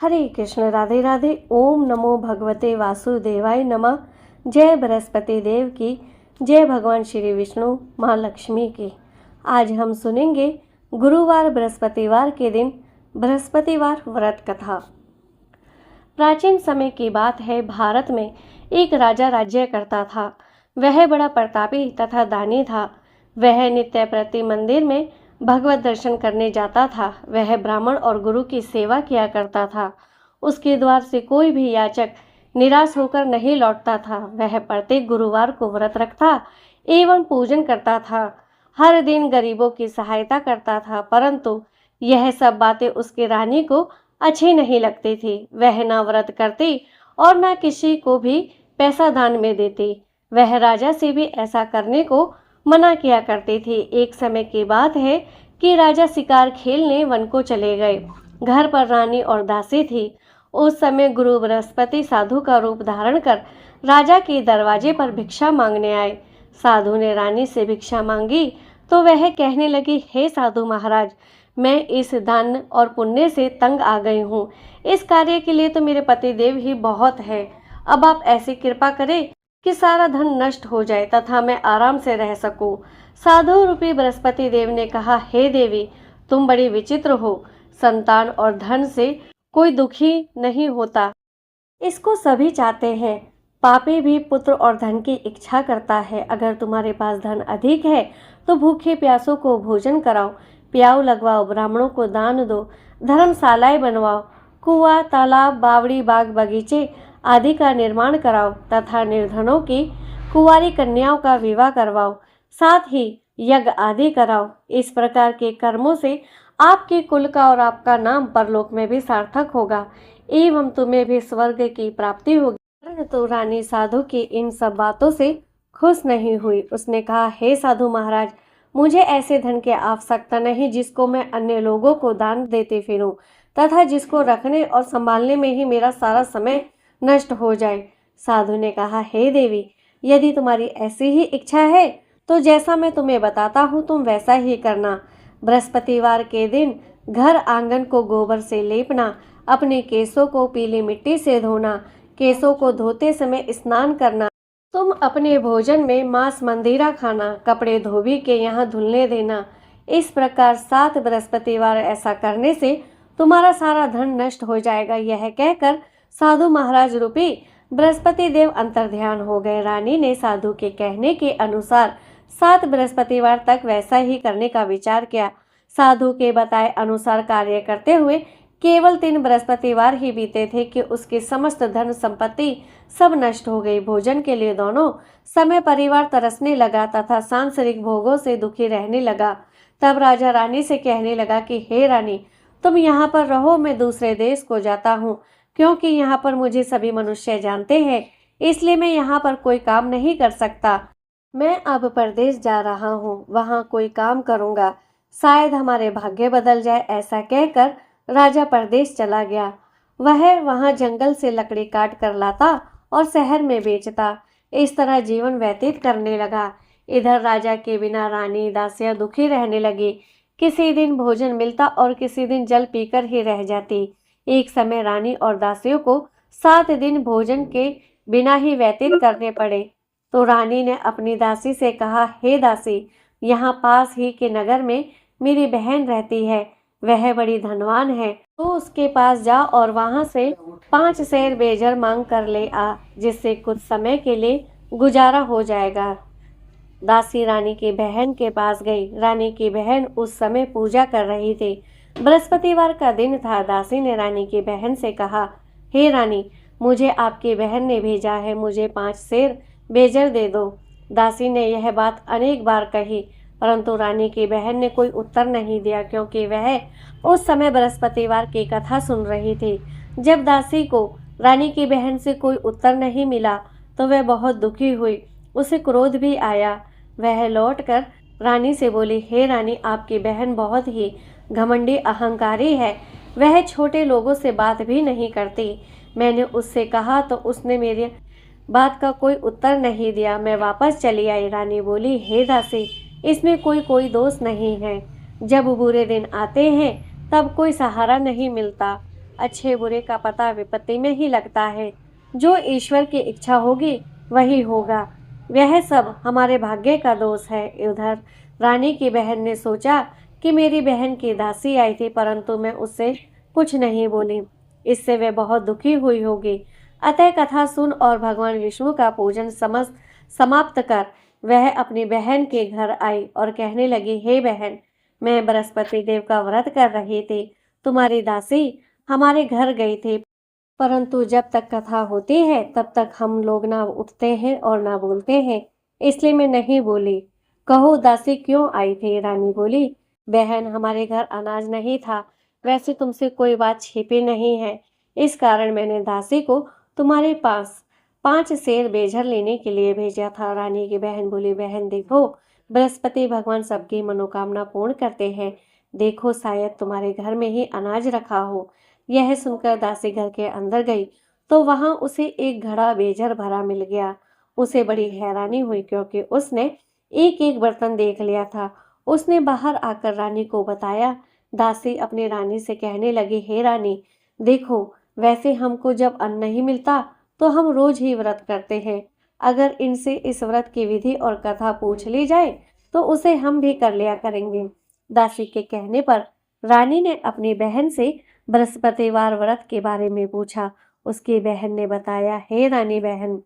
हरे कृष्ण, राधे राधे। ओम नमो भगवते वासुदेवाय नमः। जय बृहस्पति देव की, जय भगवान श्री विष्णु माँ लक्ष्मी की। आज हम सुनेंगे गुरुवार बृहस्पतिवार के दिन बृहस्पतिवार व्रत कथा। प्राचीन समय की बात है, भारत में एक राजा राज्य करता था। वह बड़ा प्रतापी तथा दानी था। वह नित्य प्रति मंदिर में भगवत दर्शन करने जाता था। वह ब्राह्मण और गुरु की सेवा किया करता था। उसके द्वार से कोई भी याचक निराश होकर नहीं लौटता था। वह प्रत्येक गुरुवार को व्रत रखता एवं पूजन करता था। हर दिन गरीबों की सहायता करता था, परंतु यह सब बातें उसकी रानी को अच्छी नहीं लगती थी। वह न व्रत करती और न किसी को भी पैसा दान में देती। वह राजा से भी ऐसा करने को मना किया करती थी। एक समय की बात है कि राजा शिकार खेलने वन को चले गए। घर पर रानी और दासी थी। उस समय गुरु बृहस्पति साधु का रूप धारण कर राजा के दरवाजे पर भिक्षा मांगने आए। साधु ने रानी से भिक्षा मांगी तो वह कहने लगी, हे साधु महाराज, मैं इस दान और पुण्य से तंग आ गई हूँ। इस कार्य के लिए तो मेरे पति देव ही बहुत है। अब आप ऐसी कृपा करें कि सारा धन नष्ट हो जाए तथा मैं आराम से रह सकूं। साधु रूपी बृहस्पति देव ने कहा, हे देवी, तुम बड़ी विचित्र हो। संतान और धन से कोई दुखी नहीं होता, इसको सभी चाहते हैं। पापी भी पुत्र और धन की इच्छा करता है। अगर तुम्हारे पास धन अधिक है तो भूखे प्यासों को भोजन कराओ, प्याऊ लगवाओ, ब्राह्मणों को दान दो, धर्मशालाएं बनवाओ, कुआं, तालाब, बावड़ी, बाग बगीचे आदि का निर्माण कराओ तथा निर्धनों की कुंवारी कन्याओं का विवाह करवाओ, साथ ही यज्ञ आदि कराओ। इस प्रकार के कर्मों से आपके कुल का और आपका नाम परलोक में भी सार्थक होगा एवं तुम्हें भी स्वर्ग की प्राप्ति होगी। परंतु रानी साधु की इन सब बातों से खुश नहीं हुई। उसने कहा, हे साधु महाराज, मुझे ऐसे धन की आवश्यकता नहीं जिसको मैं अन्य लोगों को दान देते फिरूं तथा जिसको रखने और संभालने में ही मेरा सारा समय नष्ट हो जाए। साधु ने कहा, हे देवी, यदि तुम्हारी ऐसी ही इच्छा है तो जैसा मैं तुम्हें बताता हूँ तुम वैसा ही करना। बृहस्पतिवार के दिन घर आंगन को गोबर से लेपना, अपने केसों को पीली मिट्टी से धोना, केसों को धोते समय स्नान करना, तुम अपने भोजन में मांस मंदिरा खाना, कपड़े धोबी के यहाँ धुलने देना। इस प्रकार 7 बृहस्पतिवार ऐसा करने से तुम्हारा सारा धन नष्ट हो जाएगा। यह कहकर साधु महाराज रूपी बृहस्पति देव अंतर्ध्यान हो गए। रानी ने साधु के कहने के अनुसार 7 बृहस्पतिवार तक वैसा ही करने का विचार किया। साधु के बताए अनुसार कार्य करते हुए केवल 3 बृहस्पतिवार ही बीते थे कि उसकी समस्त धन संपत्ति सब नष्ट हो गई। भोजन के लिए दोनों समय परिवार तरसने लगा तथा सांसारिक भोगों से दुखी रहने लगा। तब राजा रानी से कहने लगा कि हे रानी, तुम यहाँ पर रहो, मैं दूसरे देश को जाता हूँ, क्योंकि यहाँ पर मुझे सभी मनुष्य जानते हैं, इसलिए मैं यहाँ पर कोई काम नहीं कर सकता। मैं अब परदेश जा रहा हूँ, वहाँ कोई काम करूँगा, शायद हमारे भाग्य बदल जाए। ऐसा कहकर राजा परदेश चला गया। वह वहाँ जंगल से लकड़ी काट कर लाता और शहर में बेचता। इस तरह जीवन व्यतीत करने लगा। इधर राजा के बिना रानी दासियां दुखी रहने लगी। किसी दिन भोजन मिलता और किसी दिन जल पीकर ही रह जाती। एक समय रानी और दासियों को 7 दिन भोजन के बिना ही व्यतीत करने पड़े। तो रानी ने अपनी दासी से कहा, हे दासी, यहाँ पास ही के नगर में मेरी बहन रहती है, वह बड़ी धनवान है, तो उसके पास जा और वहाँ से 5 सेर बेजर मांग कर ले आ, जिससे कुछ समय के लिए गुजारा हो जाएगा। दासी रानी की बहन के पास गई। रानी की बहन उस समय पूजा कर रही थी। बृहस्पतिवार का दिन था। दासी ने रानी की बहन से कहा, हे रानी, मुझे आपकी बहन ने भेजा है, मुझे 5 सेर बेजर दे दो। दासी ने यह बात अनेक बार कही, परंतु रानी की बहन ने कोई उत्तर नहीं दिया, क्योंकि वह उस समय बृहस्पतिवार की कथा सुन रही थी। जब दासी को रानी की बहन से कोई उत्तर नहीं मिला तो वह बहुत दुखी हुई। उसे क्रोध भी आया। वह लौटकर रानी से बोली, हे रानी, आपकी बहन बहुत ही घमंडी अहंकारी है, वह छोटे लोगों से बात भी नहीं करती। मैंने उससे कहा तो उसने मेरी बात का कोई उत्तर नहीं दिया। मैं वापस चली आई। रानी बोली, हे दासी, इसमें कोई दोष नहीं है। जब बुरे दिन आते हैं तब कोई सहारा नहीं मिलता। अच्छे बुरे का पता विपत्ति में ही लगता है। जो ईश्वर की इच्छा होगी वही होगा। वह सब हमारे भाग्य का दोष है। उधर रानी की बहन ने सोचा कि मेरी बहन की दासी आई थी, परंतु मैं उससे कुछ नहीं बोली, इससे वह बहुत दुखी हुई होगी। अतः कथा सुन और भगवान विष्णु का पूजन समाप्त कर वह अपनी बहन के घर आई और कहने लगी, हे बहन, मैं बृहस्पति देव का व्रत कर रही थी। तुम्हारी दासी हमारे घर गई थी, परंतु जब तक कथा होती है तब तक हम लोग ना उठते हैं और ना बोलते हैं, इसलिए मैं नहीं बोली। कहो दासी क्यों आई थी? रानी बोली, बहन, हमारे घर अनाज नहीं था। वैसे तुमसे कोई बात छिपी नहीं है, इस कारण मैंने दासी को तुम्हारे पास 5 सेर बेझर लेने के लिए भेजा था। रानी की बहन बोली, बहन देखो, बृहस्पति भगवान सबकी मनोकामना पूर्ण करते हैं। देखो, शायद तुम्हारे घर में ही अनाज रखा हो। यह सुनकर दासी घर के अंदर गई तो वहां उसे एक घड़ा बेजर भरा मिल गया। उसे बड़ी हैरानी हुई क्योंकि उसने एक एक बर्तन देख लिया था। उसने बाहर आकर रानी को बताया। दासी अपनी रानी से कहने लगी, हे रानी, देखो, वैसे हमको जब अन्न नहीं मिलता तो हम रोज ही व्रत करते हैं। अगर इनसे इस व्रत की विधि और कथा पूछ ली जाए तो उसे हम भी कर लिया करेंगे। दासी के कहने पर रानी ने अपनी बहन से बृहस्पतिवार व्रत के बारे में पूछा। उसकी बहन ने बताया, हे रानी बहन,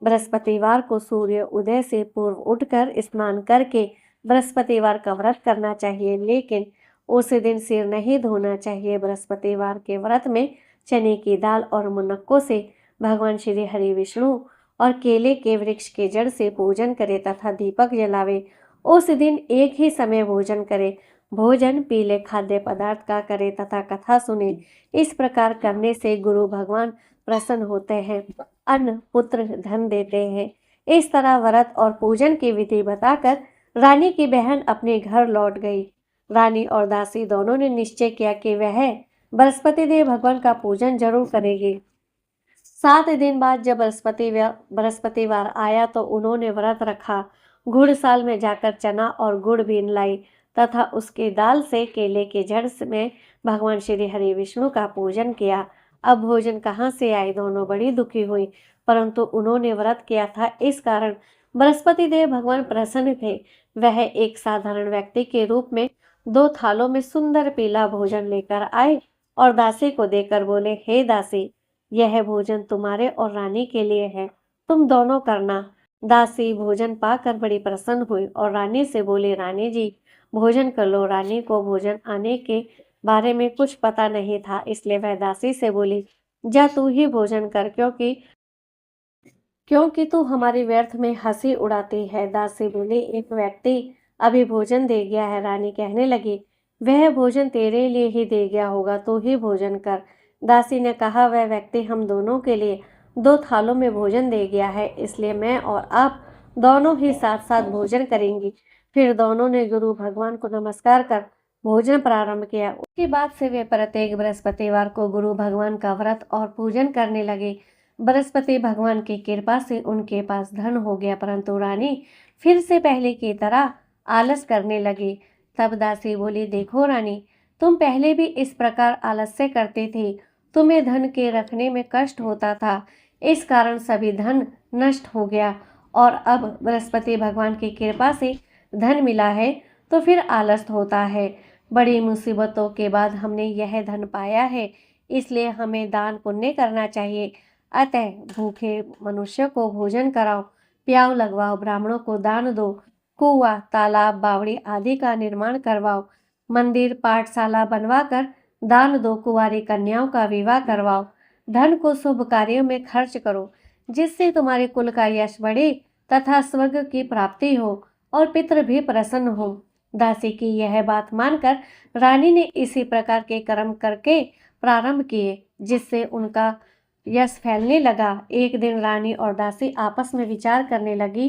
बृहस्पतिवार को सूर्य उदय से पूर्व उठकर स्नान करके बृहस्पतिवार का व्रत करना चाहिए, लेकिन उस दिन सिर नहीं धोना चाहिए। बृहस्पतिवार के व्रत में चने की दाल और मुनक्कों से भगवान श्री हरि विष्णु और केले के वृक्ष के जड़ से पूजन करे तथा दीपक जलावे। उस दिन एक ही समय भोजन करे। भोजन पीले खाद्य पदार्थ का करे तथा कथा सुने। इस प्रकार करने से गुरु भगवान प्रसन्न होते हैं, अन्न पुत्र धन देते हैं। इस तरह व्रत और पूजन की विधि बताकर रानी की बहन अपने घर लौट गई। रानी और दासी दोनों ने निश्चय किया कि वह बृहस्पति देव भगवान का पूजन जरूर करेगी। 7 दिन बाद जब बृहस्पतिवार आया तो उन्होंने व्रत रखा। घुड़साल में जाकर चना और गुड़ बीन लाई तथा उसके दाल से केले के जड़ में भगवान श्री हरि विष्णु का पूजन किया। अब भोजन कहाँ से आए? दोनों बड़ी दुखी हुई, परंतु उन्होंने व्रत किया था, इस कारण बृहस्पति देव भगवान प्रसन्न थे। वह एक साधारण व्यक्ति के रूप में 2 थालों में सुंदर पीला भोजन लेकर आए और दासी को देकर बोले, हे दासी, यह भोजन तुम्हारे और रानी के लिए है, तुम दोनों करना। दासी भोजन पाकर बड़ी प्रसन्न हुई और रानी से बोली, रानी जी, भोजन कर लो। रानी को भोजन आने के बारे में कुछ पता नहीं था, इसलिए वह दासी से बोली, जा तू ही भोजन कर, क्योंकि तू हमारी व्यर्थ में हंसी उड़ाती है। दासी बोली, एक व्यक्ति अभी भोजन दे गया है। रानी कहने लगी, वह भोजन तेरे लिए ही दे गया होगा, तू ही भोजन कर। दासी ने कहा, वह व्यक्ति हम दोनों के लिए 2 थालों में भोजन दे गया है, इसलिए मैं और आप दोनों ही साथ साथ भोजन करेंगी। फिर दोनों ने गुरु भगवान को नमस्कार कर भोजन प्रारंभ किया। उसके बाद से वे प्रत्येक बृहस्पतिवार को गुरु भगवान का व्रत और पूजन करने लगे। बृहस्पति भगवान की कृपा से उनके पास धन हो गया, परंतु रानी फिर से पहले की तरह आलस करने लगी। तब दासी बोली, देखो रानी, तुम पहले भी इस प्रकार आलस्य करती थी। तुम्हें धन के रखने में कष्ट होता था, इस कारण सभी धन नष्ट हो गया, और अब बृहस्पति भगवान की कृपा से धन मिला है तो फिर आलस होता है। बड़ी मुसीबतों के बाद हमने यह धन पाया है, इसलिए हमें दान पुण्य करना चाहिए। अतः भूखे मनुष्य को भोजन कराओ, प्याव लगवाओ, ब्राह्मणों को दान दो, कुआं, तालाब, बावड़ी आदि का निर्माण करवाओ, मंदिर, पाठशाला बनवाकर दान दो, कुंवारी कन्याओं का विवाह करवाओ, धन को शुभ कार्यों में खर्च करो, जिससे तुम्हारे कुल का यश बढ़े तथा स्वर्ग की प्राप्ति हो और पितृ भी प्रसन्न हो। दासी की यह बात मानकर रानी ने इसी प्रकार के कर्म करके प्रारंभ किए, जिससे उनका यश फैलने लगा। एक दिन रानी और दासी आपस में विचार करने लगी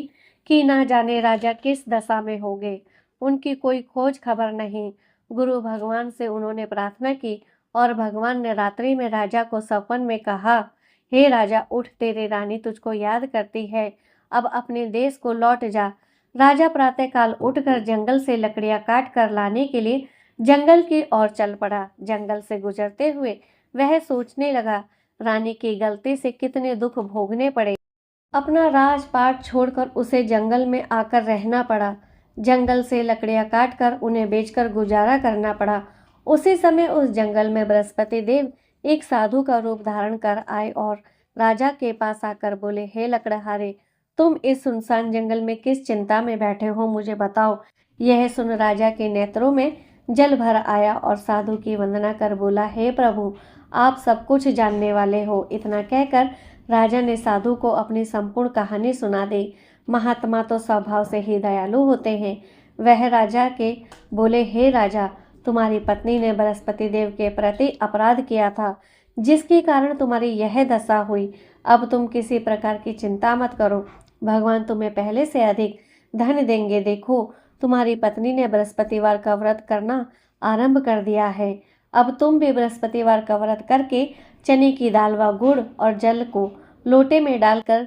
कि न जाने राजा किस दशा में होंगे, उनकी कोई खोज खबर नहीं। गुरु भगवान से उन्होंने प्रार्थना की और भगवान ने रात्रि में राजा को सपन में कहा, हे राजा, उठ, तेरी रानी तुझको याद करती है, अब अपने देश को लौट जा। राजा प्रातःकाल उठकर जंगल से लकड़ियां काट कर लाने के लिए जंगल की ओर चल पड़ा। जंगल से गुजरते हुए वह सोचने लगा, रानी की गलती से कितने दुख भोगने पड़े। अपना राजपाट छोड़कर उसे जंगल में आकर रहना पड़ा। जंगल से लकड़ियां काटकर उन्हें बेचकर गुजारा करना पड़ा। उसी समय उस जंगल में बृहस्पति देव एक साधु का रूप धारण कर आए और राजा के पास आकर बोले, हे लकड़हारे, तुम इस सुनसान जंगल में किस चिंता में बैठे हो, मुझे बताओ। यह सुन राजा के नेत्रों में जल भर आया और साधु की वंदना कर बोला, हे प्रभु, आप सब कुछ जानने वाले हो। इतना कहकर राजा ने साधु को अपनी संपूर्ण कहानी सुना दी। महात्मा तो स्वभाव से ही दयालु होते हैं। वह राजा के बोले, हे राजा, तुम्हारी पत्नी ने बृहस्पति देव के प्रति अपराध किया था, जिसके कारण तुम्हारी यह दशा हुई। अब तुम किसी प्रकार की चिंता मत करो, भगवान तुम्हें पहले से अधिक धन देंगे। देखो, तुम्हारी पत्नी ने बृहस्पतिवार का व्रत करना आरंभ कर दिया है। अब तुम भी बृहस्पतिवार का व्रत करके चने की दाल व गुड़ और जल को लोटे में डालकर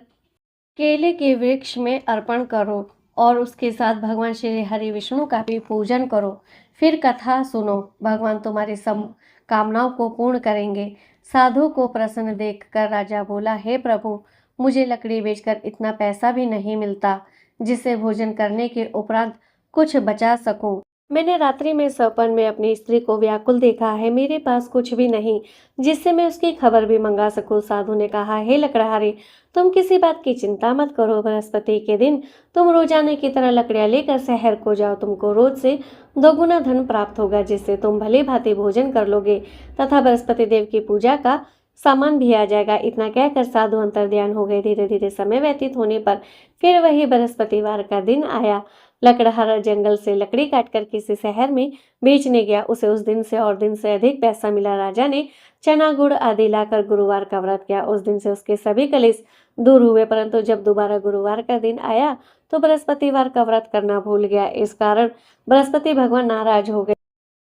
केले के वृक्ष में अर्पण करो और उसके साथ भगवान श्री हरि विष्णु का भी पूजन करो। फिर कथा सुनो, भगवान तुम्हारी सब कामनाओं को पूर्ण करेंगे। साधु को प्रसन्न देखकर राजा बोला, हे प्रभु, मुझे लकड़ी बेचकर इतना पैसा भी नहीं मिलता जिससे भोजन करने के उपरांत कुछ बचा सकूं। मैंने रात्रि में सपन में अपनी स्त्री को व्याकुल देखा है। मेरे पास कुछ भी नहीं जिससे मैं उसकी खबर भी मंगा सकूं। साधु ने कहा, हे लकड़हारे, तुम किसी बात की चिंता मत करो। बृहस्पति के दिन तुम रोजाना की तरह लकड़ियां लेकर शहर को जाओ। तुमको रोज से दोगुना धन प्राप्त होगा, जिससे तुम भली भांति भोजन कर लोगे तथा बृहस्पति देव की पूजा का सामान भी आ जाएगा। इतना कहकर साधु अंतर्ध्यान हो गए। धीरे धीरे समय व्यतीत होने पर फिर वही बृहस्पतिवार का दिन आया। लकड़हारा जंगल से लकड़ी काटकर किसी शहर में बेचने गया। उसे उस दिन से और दिन से अधिक पैसा मिला। राजा ने चना गुड़ आदि लाकर गुरुवार का व्रत किया। उस दिन से उसके सभी कलेश दूर हुए, परंतु जब दोबारा गुरुवार का दिन आया तो बृहस्पतिवार का व्रत करना भूल गया। इस कारण बृहस्पति भगवान नाराज हो गए।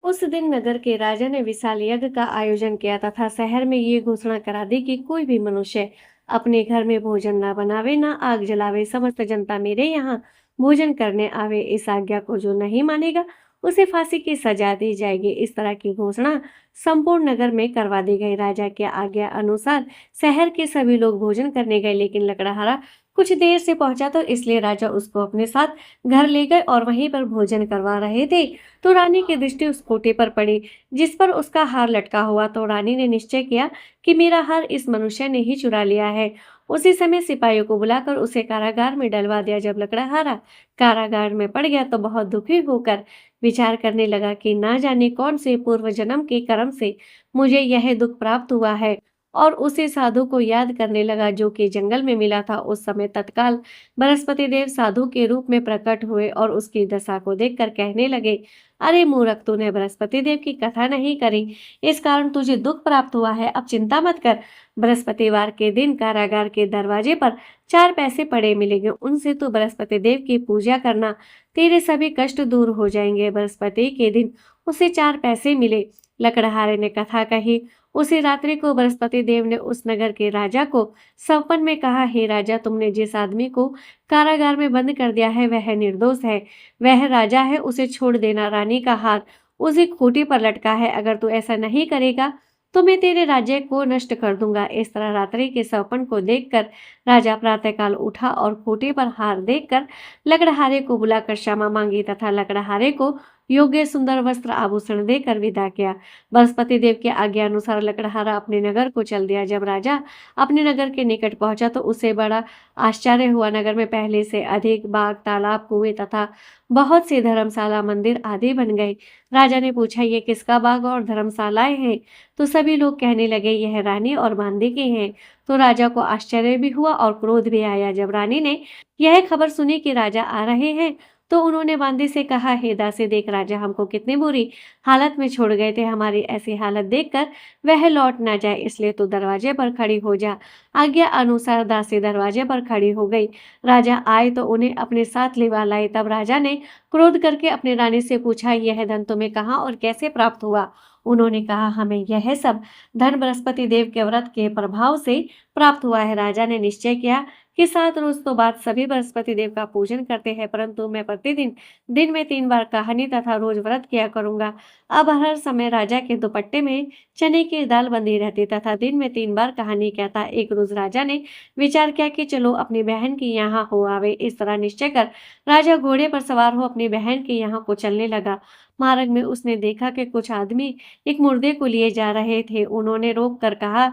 उस दिन नगर के राजा ने विशाल यज्ञ का आयोजन किया तथा शहर में ये घोषणा करा दी कि कोई भी मनुष्य अपने घर में भोजन न बनावे, न आग जलावे। समस्त जनता मेरे यहाँ भोजन करने आवे। इस आज्ञा को जो नहीं मानेगा उसे फांसी की सजा दी जाएगी। इस तरह की घोषणा संपूर्ण नगर में करवा दी गई। राजा की आज्ञा अनुसार शहर के सभी लोग भोजन करने गए, लेकिन लकड़हारा कुछ देर से पहुंचा तो इसलिए राजा उसको अपने साथ घर ले गए और वहीं पर भोजन करवा रहे थे तो रानी की दृष्टि उस कोटे पर पड़ी जिस पर उसका हार लटका हुआ। तो रानी ने निश्चय किया कि मेरा हार इस मनुष्य ने ही चुरा लिया है। उसी समय सिपाहियों को बुलाकर उसे कारागार में डलवा दिया। जब लकड़हारा कारागार में पड़ गया तो बहुत दुखी होकर विचार करने लगा कि ना जाने कौन से पूर्व जन्म के कर्म से मुझे यह दुख प्राप्त हुआ है, और उसी साधु को याद करने लगा जो कि जंगल में मिला था। उस समय तत्काल बृहस्पति देव साधु के रूप में प्रकट हुए और उसकी दशा को देखकर कहने लगे, अरे मूर्ख, तूने बृहस्पति देव की कथा नहीं करी, इस कारण तुझे दुख प्राप्त हुआ है। अब चिंता मत कर, बृहस्पतिवार के दिन कारागार के दरवाजे पर 4 पैसे पड़े मिलेंगे, उनसे तू बृहस्पति देव की पूजा करना, तेरे सभी कष्ट दूर हो जाएंगे। बृहस्पति के दिन उसे 4 पैसे मिले। लकड़हारे ने कथा कही। उसी रात्रि को बृहस्पति देव ने उस नगर के राजा को सपन में कहा, हे राजा, तुमने जिस आदमी को कारागार में बंद कर दिया है वह निर्दोष है, वह राजा है, उसे छोड़ देना। रानी का हार उसी खूंटी पर लटका है, अगर तू ऐसा नहीं करेगा तो मैं तेरे राज्य को नष्ट कर दूंगा। इस तरह रात्रि के सपन को देखकर राजा प्रातःकाल उठा और खूंटी पर हार देखकर लकड़हारे को बुलाकर क्षमा मांगी तथा लकड़हारे को योग्य सुंदर वस्त्र आभूषण देकर विदा किया। बृहस्पति देव की आज्ञा अनुसार लकड़हारा अपने नगर को चल दिया। जब राजा अपने नगर के निकट पहुंचा तो उसे बड़ा आश्चर्य हुआ। नगर में पहले से अधिक बाग, तालाब, कुएं तथा बहुत सी धर्मशाला, मंदिर आदि बन गए। राजा ने पूछा, ये किसका बाग और धर्मशालाएं हैं? तो सभी लोग कहने लगे, यह रानी और बांदी के हैं। तो राजा को आश्चर्य भी हुआ और क्रोध भी आया। जब रानी ने यह खबर सुनी कि राजा आ रहे हैं तो उन्होंने बांदी से कहा, हे दासी, देख राजा हमको कितनी बुरी हालत में छोड़ गए थे, हमारी ऐसी हालत देखकर वह लौट ना जाए, इसलिए तू दरवाजे पर खड़ी हो जा। आज्ञा अनुसार दासी दरवाजे पर खड़ी हो गई। राजा आए तो उन्हें अपने साथ लिवा लाए। तब राजा ने क्रोध करके अपनी रानी से पूछा, यह धन तुम्हें कहाँ और कैसे प्राप्त हुआ? उन्होंने कहा, हमें यह सब धन बृहस्पति देव के व्रत के प्रभाव से प्राप्त हुआ है। राजा ने निश्चय किया कि 7 रोज तो बाद सभी बृहस्पति देव का पूजन करते हैं, परंतु मैं प्रतिदिन दिन में 3 बार कहानी तथा रोज व्रत किया करूंगा। अब हर समय राजा के दुपट्टे में चने की दाल बंधी रहती तथा दिन में 3 बार कहानी कहता। एक रोज राजा ने विचार किया कि चलो अपनी बहन की यहाँ हो आवे। इस तरह निश्चय कर राजा घोड़े पर सवार हो अपनी बहन के यहाँ को चलने लगा। मार्ग में उसने देखा कि कुछ आदमी एक मुर्दे को लिए जा रहे थे। उन्होंने रोक कर कहा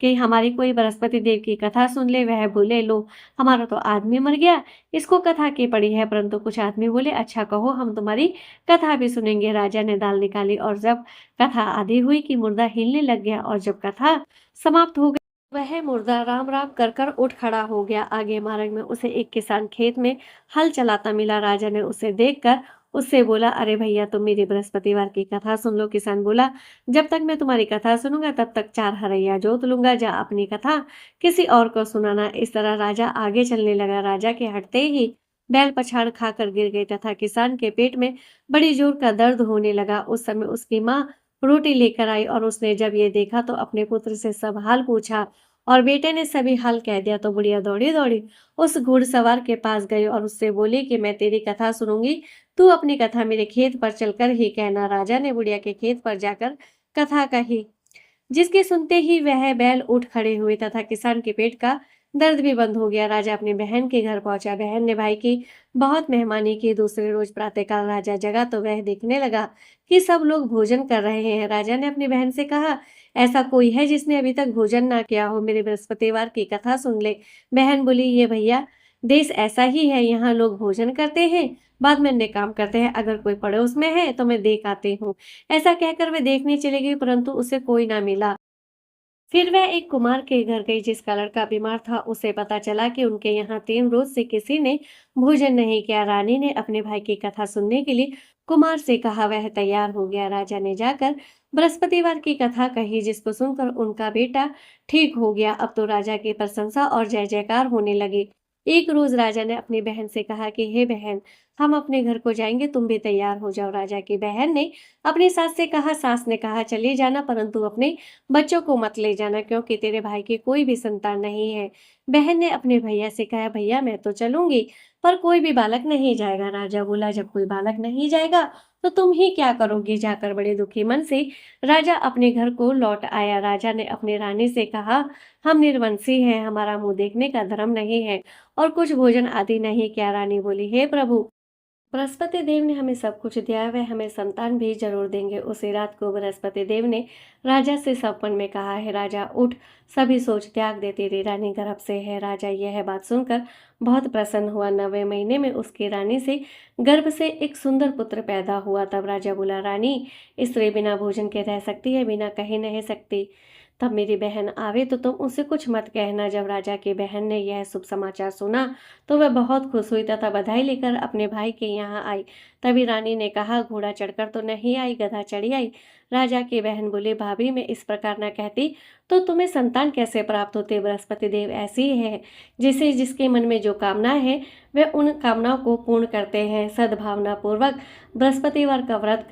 कि हमारी कोई बृहस्पति देव की कथा सुन ले। वह बोले, लो, हमारा तो आदमी मर गया, इसको कथा की पड़ी है। परंतु कुछ आदमी बोले, अच्छा कहो, हम तुम्हारी कथा भी सुनेंगे। राजा ने दाल निकाली और जब कथा आधी हुई कि मुर्दा हिलने लग गया और जब कथा समाप्त हो गई वह मुर्दा राम राम कर कर उठ खड़ा हो गया। आगे मार्ग में उसे एक किसान खेत में हल चलाता मिला। राजा ने उसे देखकर उससे बोला, अरे भैया, तुम मेरी बृहस्पतिवार की कथा सुन लो। किसान बोला, जब तक मैं तुम्हारी कथा सुनूंगा तब तक 4 हरैया जोत लूंगा। जा अपनी कथा किसी और को सुनाना। इस तरह राजा आगे चलने लगा। राजा के हटते ही बैल पछाड़ खाकर गिर गई तथा किसान के पेट में बड़ी जोर का दर्द होने लगा। उस समय उसकी माँ रोटी लेकर आई और उसने जब ये देखा तो अपने पुत्र से सब हाल पूछा और बेटे ने सभी हाल कह दिया। तो बुढ़िया दौड़ी दौड़ी उस घुड़सवार के पास गई और उससे बोली कि मैं तेरी कथा सुनूंगी, तू अपनी कथा मेरे खेत पर चलकर ही कहना। राजा ने बुढ़िया के खेत पर जाकर कथा कही, जिसके सुनते ही वह बैल उठ खड़े हुए तथा किसान के पेट का दर्द भी बंद हो गया। राजा अपनी बहन के घर पहुंचा। बहन ने भाई की बहुत मेहमानी की। दूसरे रोज प्रातःकाल राजा जगा तो वह देखने लगा कि सब लोग भोजन कर रहे हैं। राजा ने अपनी बहन से कहा, ऐसा कोई है जिसने अभी तक भोजन ना किया हो? मेरे बृहस्पतिवार की कथा सुन ले। बहन बोली, ये भैया, देश ऐसा ही है, यहाँ लोग भोजन करते हैं, बाद में अन्य काम करते हैं। अगर कोई पड़ोस में है तो मैं देख आती हूँ। ऐसा कहकर वे देखने चली गई, परंतु उसे कोई ना मिला। फिर वह एक कुमार के घर गई जिसका लड़का बीमार था। उसे पता चला कि उनके यहाँ 3 रोज से किसी ने भोजन नहीं किया। रानी ने अपने भाई की कथा सुनने के लिए कुमार से कहा। वह तैयार हो गया। राजा ने जाकर बृहस्पतिवार की कथा कही, जिसको सुनकर उनका बेटा ठीक हो गया। अब तो राजा की प्रशंसा और जय जयकार होने लगी। एक रोज राजा ने अपनी बहन से कहा कि हे बहन, हम अपने घर को जाएंगे, तुम भी तैयार हो जाओ। राजा की बहन ने अपनी सास से कहा। सास ने कहा, चली जाना, परंतु अपने बच्चों को मत ले जाना, क्योंकि तेरे भाई की कोई भी संतान नहीं है। बहन ने अपने भैया से कहा, भैया, मैं तो चलूंगी, पर कोई भी बालक नहीं जाएगा। राजा बोला, जब कोई बालक नहीं जाएगा तो तुम ही क्या करोगी? जाकर बड़े दुखी मन से राजा अपने घर को लौट आया। राजा ने अपनी रानी से कहा, हम निर्वंशी हैं, हमारा मुंह देखने का धर्म नहीं है और कुछ भोजन आदि नहीं किया। रानी बोली, हे प्रभु, बृहस्पति देव ने हमें सब कुछ दिया है, वह हमें संतान भी जरूर देंगे। उसी रात को बृहस्पति देव ने राजा से सपन में कहा, है राजा, उठ, सभी सोच त्याग दे, तेरी रानी गर्भ से है। राजा यह बात सुनकर बहुत प्रसन्न हुआ। 9वें महीने में उसकी रानी से गर्भ से एक सुंदर पुत्र पैदा हुआ। तब राजा बोला, रानी, स्त्री बिना भोजन के रह सकती है, बिना कहीं नहीं सकती। तब मेरी बहन आवे तो तुम उसे कुछ मत कहना। जब राजा की बहन ने यह शुभ समाचार सुना तो वह बहुत खुश हुई तथा बधाई लेकर अपने भाई के यहाँ आई। तभी रानी ने कहा, घोड़ा चढ़कर तो नहीं आई, गधा चढ़ी आई। राजा की बहन बोले, भाभी, मैं इस प्रकार न कहती तो तुम्हें संतान कैसे प्राप्त होते? बृहस्पति देव ऐसी है, जिसे जिसके मन में जो कामना है वे उन कामनाओं को पूर्ण करते हैं। सद्भावना पूर्वक बृहस्पतिवार का व्रत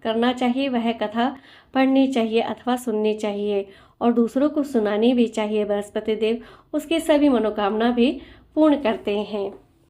करना चाहिए। वह कथा पढ़नी चाहिए अथवा सुननी चाहिए और दूसरों को सुनानी भी चाहिए। बृहस्पति देव उसकी सभी मनोकामना भी पूर्ण करते हैं।